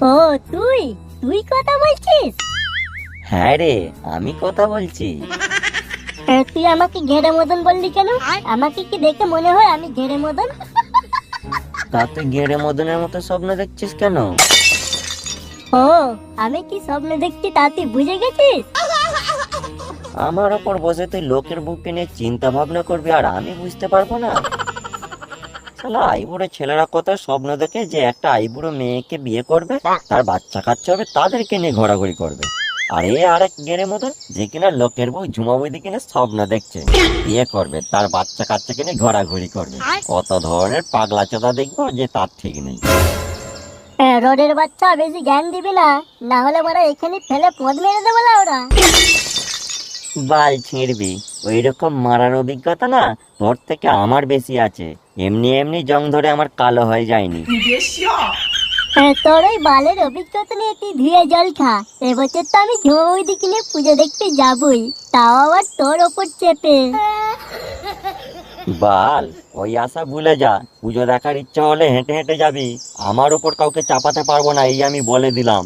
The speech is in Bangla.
ও তুই তুই কথা বলছিস? হ্যাঁ রে, আমি কথা বলছি। তুই আমাকে ঘেরে মদন বললি কেন? আমাকে কি দেখে মনে হয় আমি ঘেরে মদন? তা তুই গেড়ে মদনের মতো স্বপ্ন দেখছিস কেন? ও, আমি কি স্বপ্ন দেখছি তা তুই বুঝে গেছিস? আমার ওপর বসে তুই লোকের বুকে নিয়ে চিন্তা ভাবনা করবি আর আমি বুঝতে পারবো না? শালা আইবুড়ো ছেলেরা কত স্বপ্ন দেখে যে একটা আইবুড়ো মেয়েকে বিয়ে করবে, তার বাচ্চা কাচ্চা হবে, তাদেরকে নিয়ে ঘোরাঘুরি করবে। আর এ আরেক গেড়ে মতন যে কিনা লোকের বউ ঝুমা বৌদি কিনা স্বপ্ন দেখছে বিয়ে করবে, তার বাচ্চা কাচ্চাকে নিয়ে ঘোরাঘুরি করবে। কত ধরনের পাগলা চোদা দেখবো যে তার ঠিক নেই। রোডের বাচ্চা বেশি জ্ঞান দিবি না, না হলে বড় এখানে ফেলে পদ মেরে দেবো ওরা। বাল ছিঁড়বি, ওই রকম মারার অভিজ্ঞতা না তোর থেকে আমার বেশি আছে। এমনি এমনি জং ধরে আমার কালো হয়ে যায়নি। তোর ওই বালের অভিজ্ঞতা নিয়ে তুই ধুয়ে জল খা। এবছর তো আমি ঝুমা বৌদিকে নিয়ে পুজো দেখতে যাবই, তাও আবার তোর ওপর চেপে। বাল, ওই আশা ভুলে যা। পুজো দেখার ইচ্ছা হলে হেঁটে হেঁটে যাবি, আমার উপর কাউকে চাপাতে পারবো না, এই আমি বলে দিলাম।